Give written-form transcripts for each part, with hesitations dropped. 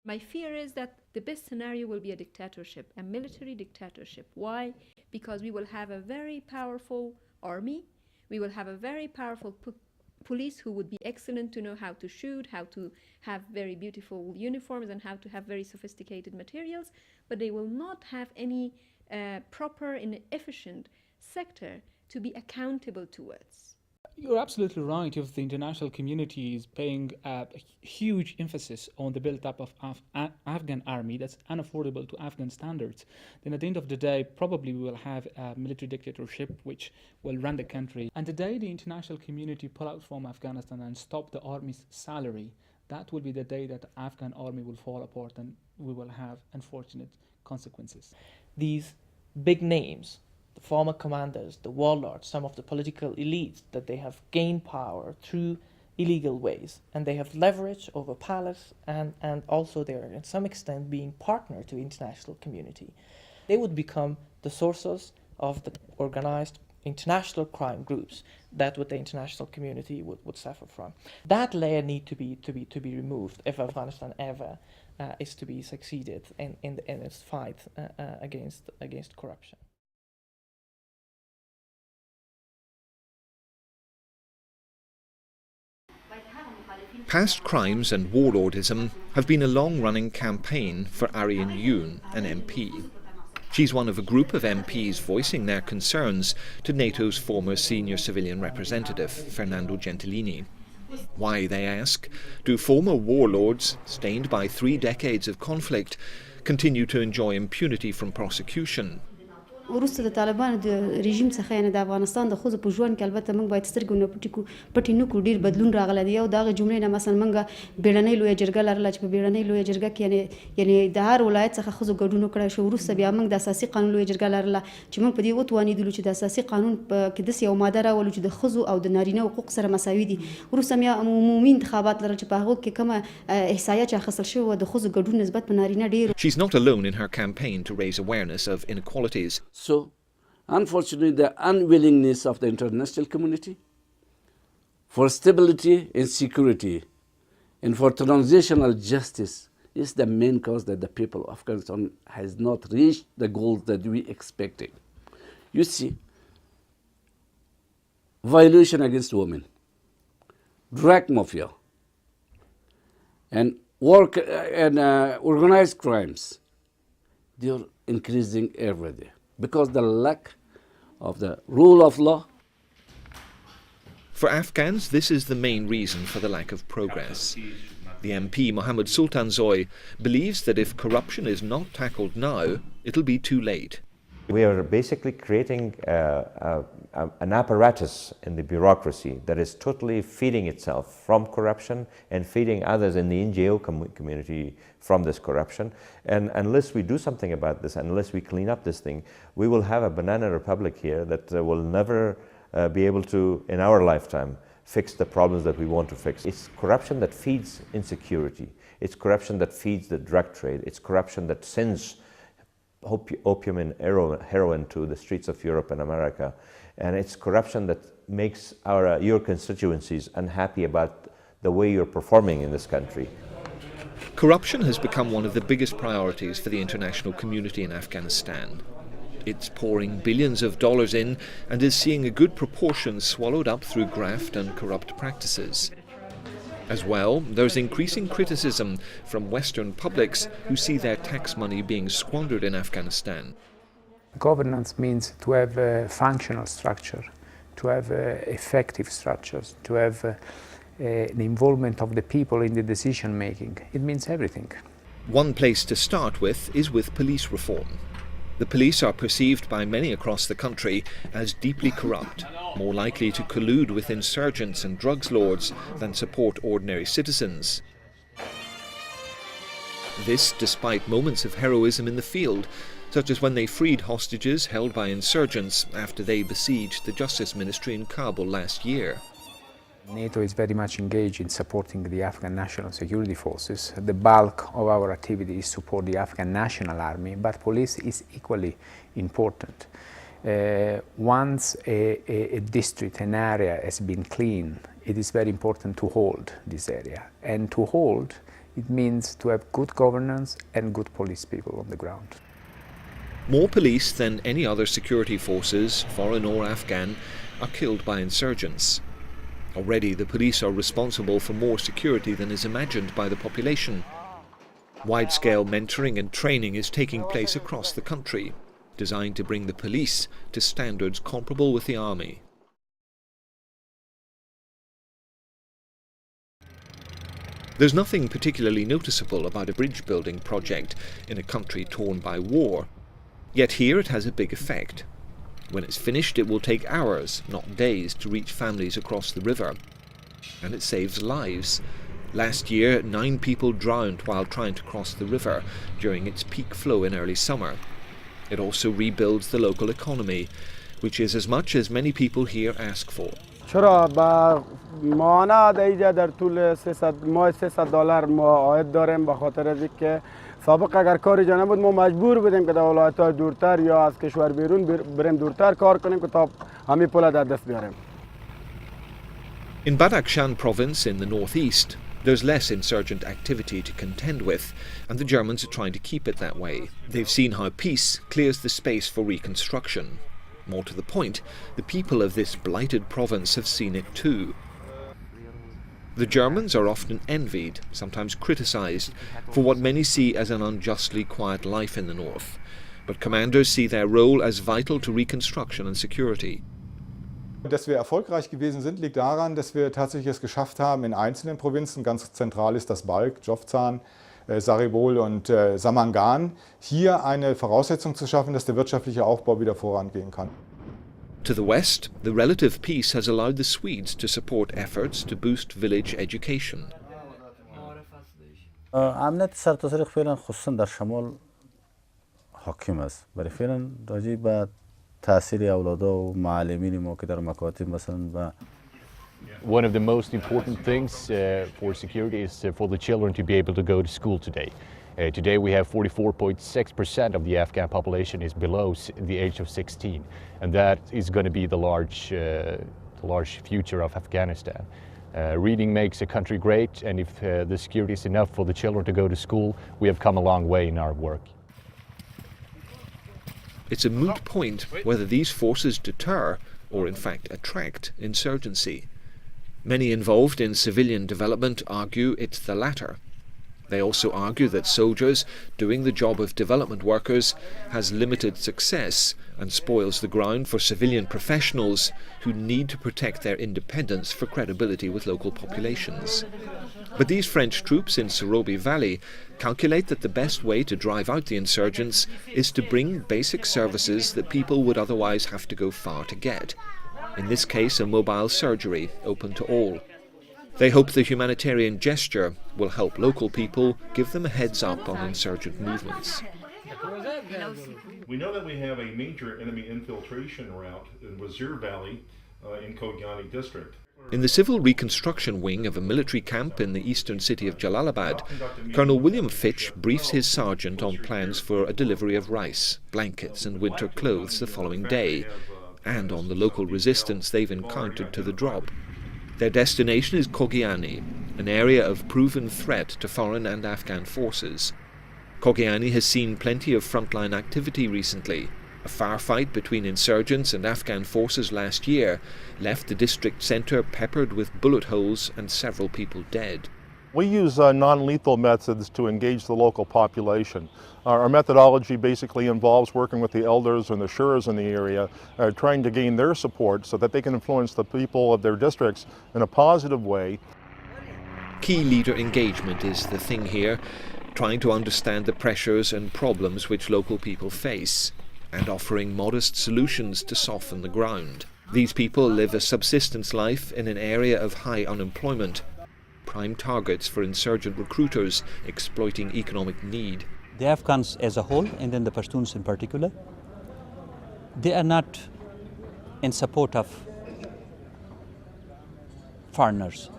My fear is that the best scenario will be a dictatorship, a military dictatorship. Why? Because we will have a very powerful army, we will have a very powerful police who would be excellent to know how to shoot, how to have very beautiful uniforms, and how to have very sophisticated materials, but they will not have any proper and efficient sector to be accountable towards. You're absolutely right. If the international community is paying a huge emphasis on the build-up of Afghan army that's unaffordable to Afghan standards, then at the end of the day, probably we will have a military dictatorship which will run the country. And the day the international community pull out from Afghanistan and stop the army's salary, that will be the day that the Afghan army will fall apart and we will have unfortunate consequences. These big names, the former commanders, the warlords, some of the political elites, that they have gained power through illegal ways, and they have leverage over palace, and also they are in some extent being partner to the international community. They would become the sources of the organized international crime groups that what the international community would suffer from. That layer need to be removed if Afghanistan ever is to be succeeded in its fight against corruption. Past crimes and warlordism have been a long-running campaign for Aryan Yoon, an MP. She's one of a group of MPs voicing their concerns to NATO's former senior civilian representative, Fernando Gentilini. Why, they ask, do former warlords, stained by 3 decades of conflict, continue to enjoy impunity from prosecution? وروسته د طالبانو د رژیم څخه یعنی د افغانستان د ښځو په ژوند کې البته موږ باید سترګې نه پټې نه کړو ډېر بدلون راغلی دی. یو د هغې جملې نه مثلا موږ بیړنۍ لویه جرګه لرله چې په بیړنۍ لویه جرګه کې یعنی د هر ولایت څخه ښځو ګډون وکړی شو. وروسته بیا موږ د اساسي قانون لویه جرګه لرله چې موږ په دې وتوانېدلو چې د اساسي قانون کې داسې یو ماده راولو چې د ښځو او د نارینه حقوق سره مساوي دي. وروسته بیا عمومي انتخابات لرل چې په هغو کې کومه احصایه چې اخیستل شوې وه د ښځو ګډون نسبت په نارینه ډېر. She's not alone in her campaign to raise awareness of inequalities. So, unfortunately, the unwillingness of the international community for stability and security and for transitional justice is the main cause that the people of Afghanistan has not reached the goals that we expected. You see, violation against women, drug mafia, and organized crimes, they are increasing every day because the lack of the rule of law. For Afghans, this is the main reason for the lack of progress. The MP, Mohammed Sultanzoy, believes that if corruption is not tackled now, it'll be too late. We are basically creating an apparatus in the bureaucracy that is totally feeding itself from corruption and feeding others in the NGO community from this corruption. And unless we do something about this, unless we clean up this thing, we will have a banana republic here that will never be able to, in our lifetime, fix the problems that we want to fix. It's corruption that feeds insecurity. It's corruption that feeds the drug trade. It's corruption that sends opium and heroin to the streets of Europe and America. And it's corruption that makes your constituencies unhappy about the way you're performing in this country. Corruption has become one of the biggest priorities for the international community in Afghanistan. It's pouring billions of dollars in and is seeing a good proportion swallowed up through graft and corrupt practices. As well, there's increasing criticism from Western publics who see their tax money being squandered in Afghanistan. Governance means to have a functional structure, to have effective structures, to have the involvement of the people in the decision making. It means everything. One place to start with is with police reform. The police are perceived by many across the country as deeply corrupt, more likely to collude with insurgents and drugs lords than support ordinary citizens. This despite moments of heroism in the field, such as when they freed hostages held by insurgents after they besieged the Justice Ministry in Kabul last year. NATO is very much engaged in supporting the Afghan National Security Forces. The bulk of our activity is support the Afghan National Army, but police is equally important. Once a district, an area has been cleaned, it is very important to hold this area. And to hold, It means to have good governance and good police people on the ground. More police than any other security forces, foreign or Afghan, are killed by insurgents. Already the police are responsible for more security than is imagined by the population. Wide-scale mentoring and training is taking place across the country, designed to bring the police to standards comparable with the army. There's nothing particularly noticeable about a bridge-building project in a country torn by war. Yet here it has a big effect. When it's finished, it will take hours, not days, to reach families across the river. And it saves lives. Last year, 9 people drowned while trying to cross the river during its peak flow in early summer. It also rebuilds the local economy, which is as much as many people here ask for. چرا با معاونت ایجا در طول $300 ما عاید داریم به خاطر از اینکه سابق اگر کاری جا نبود ما مجبور بودیم که در ولایت‌های دورتر یا از کشور بیرون بریم دورتر کار کنیم که تا همین پول در دست بیاریم. In Badakhshan province in the northeast, there's less insurgent activity to contend with, and the Germans are trying to keep it that way. They've seen how peace clears the space for reconstruction. More to the point, the people of this blighted province have seen it too. The Germans are often envied, sometimes criticised, for what many see as an unjustly quiet life in the north. But commanders see their role as vital to reconstruction and security. Dass wir erfolgreich gewesen sind, liegt daran, dass wir tatsächlich es geschafft haben, in einzelnen Provinzen, ganz zentral ist das Balk, Jowzjan, Saribol und Samangan, hier eine Voraussetzung zu schaffen, dass der wirtschaftliche Aufbau wieder vorangehen kann. To the west, the relative peace has allowed the Swedes to support efforts to boost village education. امنیت سرتاسر فعلا خصوصا در شمال حاکم است. برای فعلا راجع به تاثیر اولادها و معلمین ما که در مکاتب مثلا One of the most important things for security is for the children to be able to go to school today. Today we have 44.6% of the Afghan population is below the age of 16, and that is going to be the large future of Afghanistan. Reading makes a country great, and if the security is enough for the children to go to school, we have come a long way in our work. It's a moot point whether these forces deter or in fact attract insurgency. Many involved in civilian development argue it's the latter. They also argue that soldiers doing the job of development workers has limited success and spoils the ground for civilian professionals who need to protect their independence for credibility with local populations. But these French troops in Sorobi Valley calculate that the best way to drive out the insurgents is to bring basic services that people would otherwise have to go far to get. In this case, a mobile surgery open to all. They hope the humanitarian gesture will help local people, give them a heads up on insurgent movements. We know that we have a major enemy infiltration route in Mazar Valley in Kogyani district. In the civil reconstruction wing of a military camp in the eastern city of Jalalabad, Colonel William Fitch briefs his sergeant on plans for a delivery of rice, blankets and winter clothes the following day, and on the local resistance they've encountered to the drop. Their destination is Kogyani, an area of proven threat to foreign and Afghan forces. Kogyani has seen plenty of frontline activity recently. A firefight between insurgents and Afghan forces last year left the district centre peppered with bullet holes and several people dead. We use non-lethal methods to engage the local population. Our methodology basically involves working with the elders and the shurs in the area, trying to gain their support so that they can influence the people of their districts in a positive way. Key leader engagement is the thing here, trying to understand the pressures and problems which local people face, and offering modest solutions to soften the ground. These people live a subsistence life in an area of high unemployment, prime targets for insurgent recruiters exploiting economic need. The Afghans as a whole, and then the Pashtuns in particular, they are not in support of foreigners,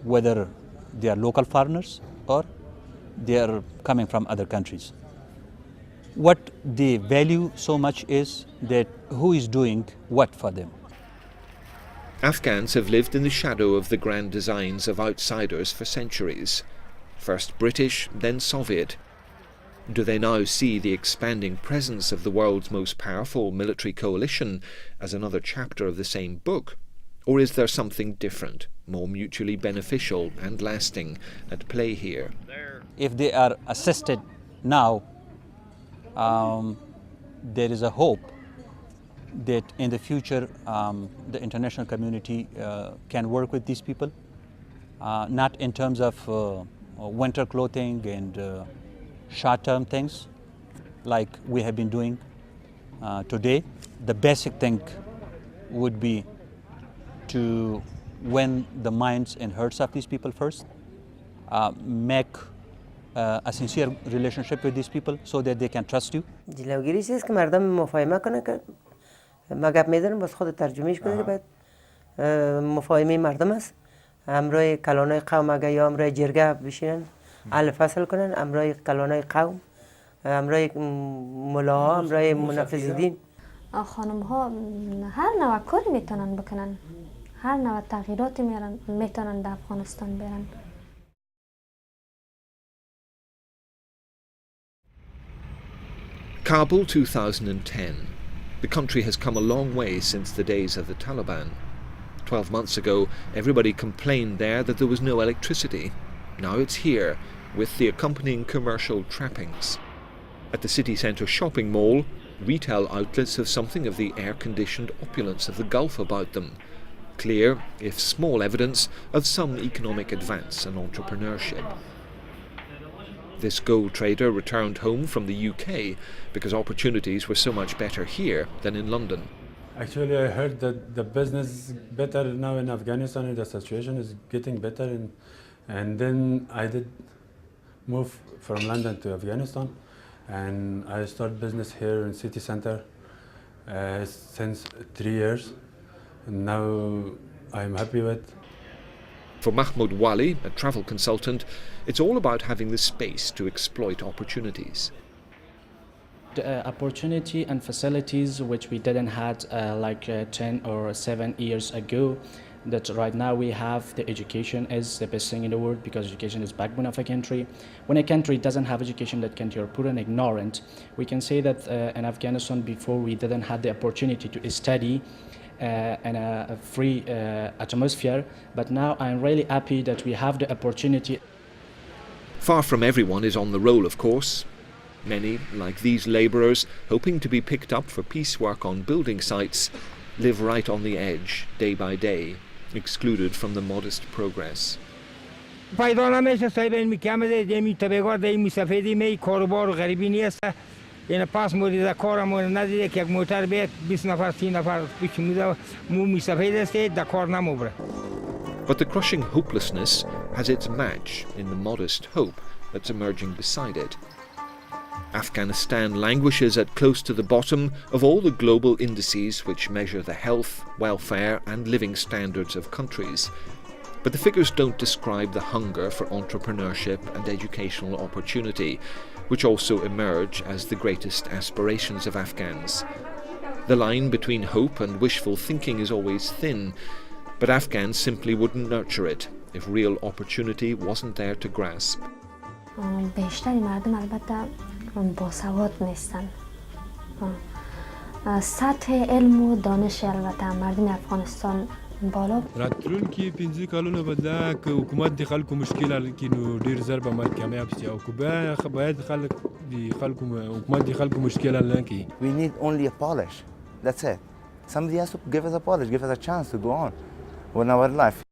whether they are local foreigners or they are coming from other countries. What they value so much is that who is doing what for them. Afghans have lived in the shadow of the grand designs of outsiders for centuries. first British, then Soviet. Do they now see the expanding presence of the world's most powerful military coalition as another chapter of the same book? Or is there something different, more mutually beneficial and lasting, at play here? If they are assisted now, there is a hope that in the future the international community can work with these people, not in terms of winter clothing and short-term things like we have been doing today. The basic thing would be to win the minds and hearts of these people first, make a sincere relationship with these people so that they can trust you. جلوگیری چیزی که مردم مفاهمه کنه که ما گپ میزنیم بس خود ترجمهش کنه که باید مفاهمه مردم است. همراه کلانای قوم اگه یا همراه جرگه بشینن حل فصل کنن، همراه کلانای قوم، همراه ملاها، همراه منفذ دین. خانم ها هر نوع کاری میتونن بکنن، هر نوع تغییراتی میتونن در افغانستان برن. Kabul 2010. The country has come a long way since the days of the Taliban. 12 months ago, everybody complained there that there was no electricity. Now it's here, with the accompanying commercial trappings. At the city centre shopping mall, retail outlets have something of the air-conditioned opulence of the Gulf about them. Clear, if small evidence, of some economic advance and entrepreneurship. This gold trader returned home from the UK because opportunities were so much better here than in London. Actually, I heard that the business is better now in Afghanistan and the situation is getting better. And then I did move from London to Afghanistan and I started business here in city center since 3 years. And now I'm happy with. For Mahmoud Wali, a travel consultant, it's all about having the space to exploit opportunities. The opportunity and facilities which we didn't had 10 or 7 years ago, that right now we have. The education is the best thing in the world because education is backbone of a country. When a country doesn't have education, that country are poor and ignorant. We can say that in Afghanistan before we didn't have the opportunity to study in a free atmosphere, but now I'm really happy that we have the opportunity. Far from everyone is on the roll, of course. Many, like these labourers, hoping to be picked up for piecework on building sites, live right on the edge, day by day, excluded from the modest progress. این پاس مورد کارمون ندیده که یک موتر بیاد 20 نفر 30 نفر پیش مو میسفید است در کار نموبره. But the crushing hopelessness has its match in the modest hope that's emerging beside it. Afghanistan languishes at close to the bottom of all the global indices which measure the health, welfare and living standards of countries. But the figures don't describe the hunger for entrepreneurship and educational opportunity, which also emerge as the greatest aspirations of Afghans. The line between hope and wishful thinking is always thin, but Afghans simply wouldn't nurture it if real opportunity wasn't there to grasp. بیشتری مردم البته باسواد نیستن. سطح علم و دانش البته مردم افغانستان بالا. راتلونکي 15 کلونه به دا که حکومت د خلکو مشکل حل کړي نو ډیر زر به مل کامیاب شي او که باید خلک د خلکو حکومت د خلکو مشکل حل نه کړي. We need only a polish. That's it. Somebody has to give us a polish, give us a chance to go on with our life.